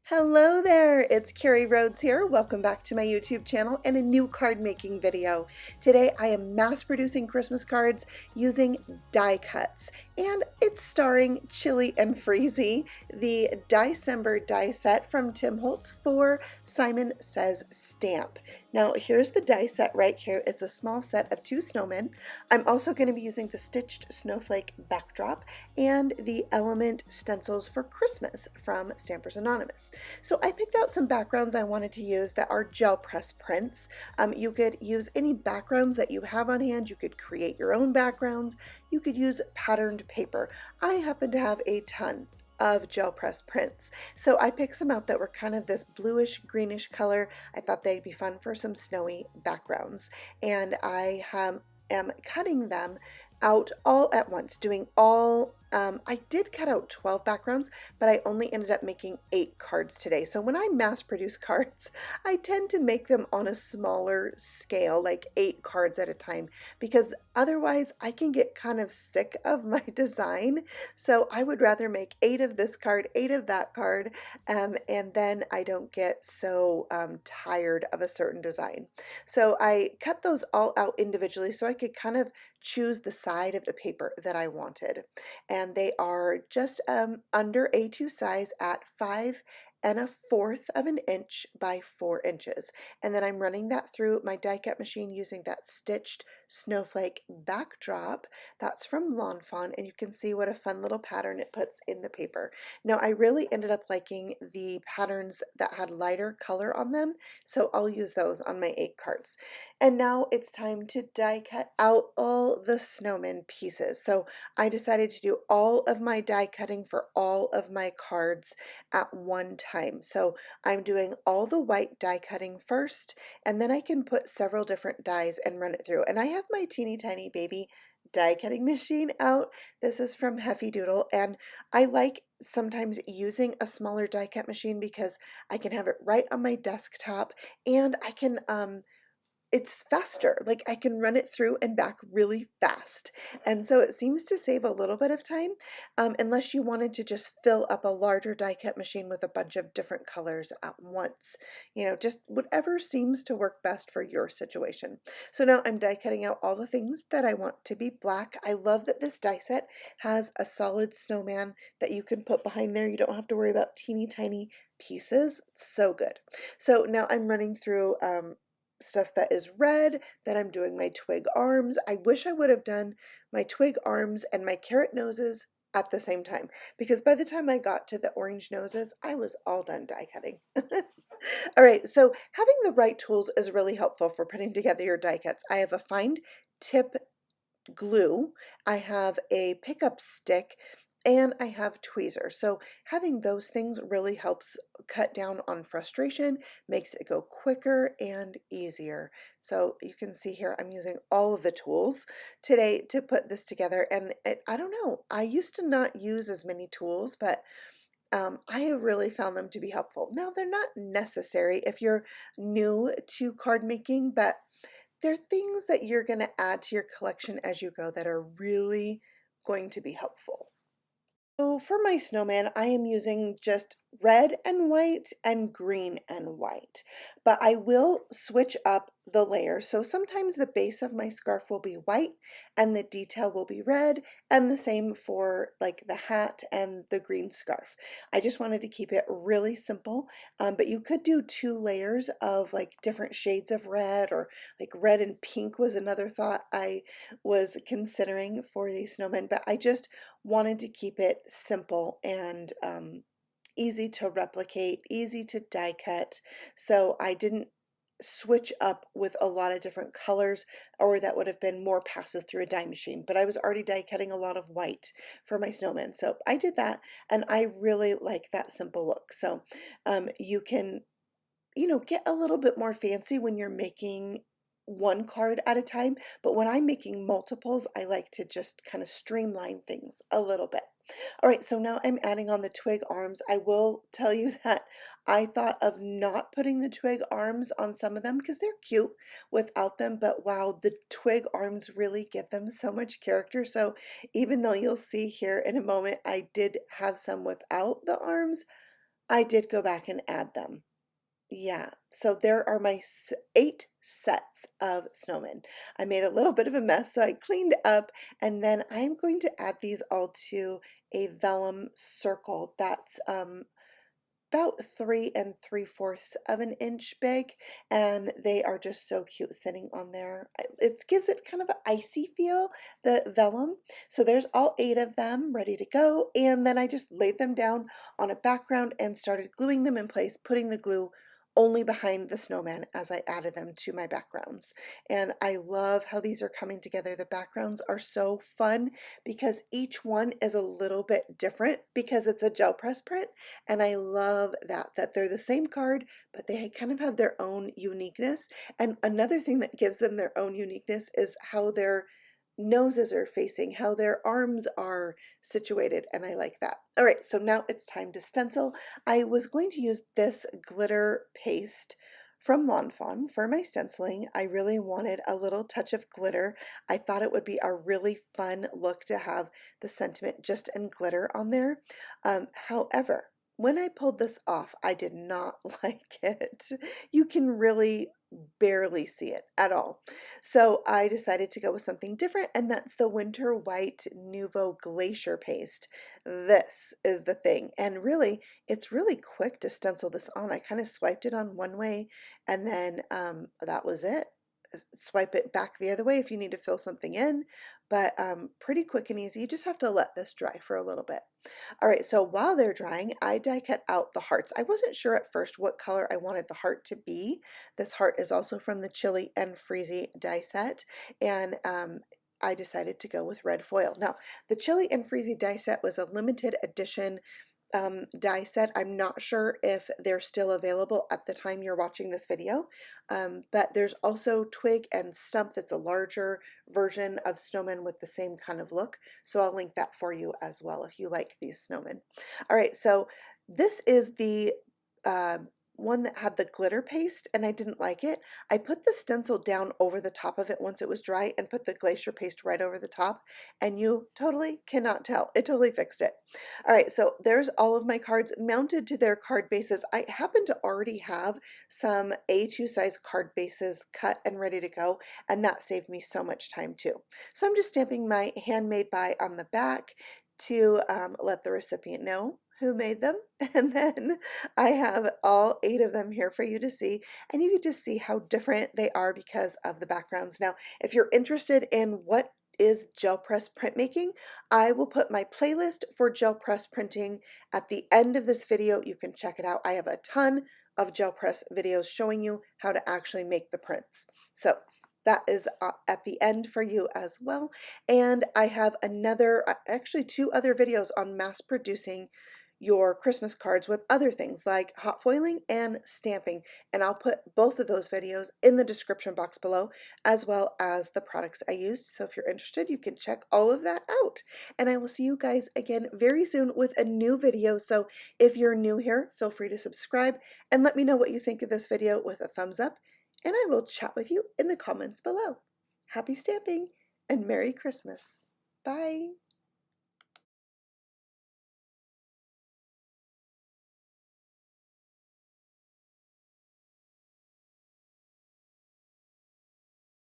Hello there, it's Carrie Rhodes here. Welcome back to my YouTube channel and a new card making video. Today I am mass producing Christmas cards using die cuts, and it's starring Chili and Freezy, the Dicember die set from Tim Holtz for Simon Says Stamp. Now here's the die set right here. It's a small set of 2 snowmen. I'm also going to be using the stitched snowflake backdrop and the element stencils for Christmas from Stampers Anonymous. So I picked out some backgrounds I wanted to use that are gel press prints. You could use any backgrounds that you have on hand. You could create your own backgrounds. You could use patterned paper. I happen to have a ton of gel press prints, so I picked some out that were kind of this bluish greenish color. I thought they'd be fun for some snowy backgrounds, and I am cutting them out all at once, doing all I did cut out 12 backgrounds, but I only ended up making 8 cards today. So when I mass produce cards, I tend to make them on a smaller scale, like 8 cards at a time, because otherwise I can get kind of sick of my design. So I would rather make 8 of this card, 8 of that card, and then I don't get so tired of a certain design. So I cut those all out individually so I could kind of choose the side of the paper that I wanted. And they are just under A2 size at 5 1/4 of an inch by 4 inches. And then I'm running that through my die cut machine using that stitched snowflake backdrop. That's from Fawn, and you can see what a fun little pattern it puts in the paper. Now I really ended up liking the patterns that had lighter color on them, so I'll use those on my 8 cards. And now it's time to die cut out all the snowman pieces. So I decided to do all of my die cutting for all of my cards at one time. So I'm doing all the white die cutting first, and then I can put several different dies and run it through. And I have my teeny tiny baby die cutting machine out. This is from Heffy Doodle, and I like sometimes using a smaller die cut machine because I can have it right on my desktop, and I can it's faster. Like I can run it through and back really fast. And so it seems to save a little bit of time, unless you wanted to just fill up a larger die cut machine with a bunch of different colors at once. Just whatever seems to work best for your situation. So now I'm die cutting out all the things that I want to be black. I love that this die set has a solid snowman that you can put behind there. You don't have to worry about teeny tiny pieces. It's so good. So now I'm running through stuff that is red, then I'm doing my twig arms. I wish I would have done my twig arms and my carrot noses at the same time, because by the time I got to the orange noses, I was all done die cutting. All right, so having the right tools is really helpful for putting together your die cuts. I have a fine tip glue, I have a pickup stick, and I have tweezers. So having those things really helps cut down on frustration, makes it go quicker and easier. So you can see here I'm using all of the tools today to put this together, and I don't know, I used to not use as many tools, but I have really found them to be helpful. Now they're not necessary if you're new to card making, but they're things that you're going to add to your collection as you go that are really going to be helpful. So for my snowman, I am using just red and white and green and white, but I will switch up the layers. So sometimes the base of my scarf will be white and the detail will be red, and the same for like the hat and the green scarf. I just wanted to keep it really simple, but you could do 2 layers of like different shades of red, or like red and pink was another thought I was considering for these snowmen, but I just wanted to keep it simple and easy to replicate, easy to die cut. So I didn't switch up with a lot of different colors, or that would have been more passes through a die machine. But I was already die cutting a lot of white for my snowman. So I did that, and I really like that simple look. So you can, get a little bit more fancy when you're making one card at a time, but when I'm making multiples, I like to just kind of streamline things a little bit. All right, so now I'm adding on the twig arms. I will tell you that I thought of not putting the twig arms on some of them because they're cute without them, but wow, the twig arms really give them so much character. So even though you'll see here in a moment, I did have some without the arms, I did go back and add them. Yeah, so there are my 8 sets of snowmen. I made a little bit of a mess, so I cleaned up, and then I'm going to add these all to a vellum circle that's about 3 3/4 of an inch big, and they are just so cute sitting on there. It gives it kind of an icy feel, the vellum. So there's all 8 of them ready to go, and then I just laid them down on a background and started gluing them in place, putting the glue only behind the snowman as I added them to my backgrounds. And I love how these are coming together. The backgrounds are so fun because each one is a little bit different because it's a gel press print, and I love that they're the same card, but they kind of have their own uniqueness. And another thing that gives them their own uniqueness is how their noses are facing, how their arms are situated, and I like that. All right, so now it's time to stencil. I was going to use this glitter paste from Fawn for my stenciling. I really wanted a little touch of glitter. I thought it would be a really fun look to have the sentiment just in glitter on there. However, when I pulled this off, I did not like it. You can really barely see it at all. So I decided to go with something different, and that's the Winter White Nuvo Glacier paste. This is the thing, and really, it's really quick to stencil this on. I kind of swiped it on one way, and then that was it. Swipe it back the other way if you need to fill something in, but pretty quick and easy. You just have to let this dry for a little bit. All right, so while they're drying, I die cut out the hearts. I wasn't sure at first what color I wanted the heart to be. This heart is also from the Chili and Freezy die set, and I decided to go with red foil. Now, the Chili and Freezy die set was a limited edition die set. I'm not sure if they're still available at the time you're watching this video, but there's also TWIG and STUMP that's a larger version of snowmen with the same kind of look, so I'll link that for you as well if you like these snowmen. All right, so this is the one that had the glitter paste, and I didn't like it. I put the stencil down over the top of it once it was dry and put the glacier paste right over the top, and you totally cannot tell. It totally fixed it. All right, so there's all of my cards mounted to their card bases. I happen to already have some A2 size card bases cut and ready to go, and that saved me so much time too. So I'm just stamping my handmade by on the back to let the recipient know who made them, and then I have all 8 of them here for you to see, and you can just see how different they are because of the backgrounds. Now, if you're interested in what is gel press printmaking, I will put my playlist for gel press printing at the end of this video. You can check it out. I have a ton of gel press videos showing you how to actually make the prints. So that is at the end for you as well. And I have actually 2 other videos on mass producing your Christmas cards with other things like hot foiling and stamping, and I'll put both of those videos in the description box below, as well as the products I used. So if you're interested, you can check all of that out, and I will see you guys again very soon with a new video. So if you're new here, feel free to subscribe and let me know what you think of this video with a thumbs up, and I will chat with you in the comments below. Happy stamping and Merry Christmas. Bye.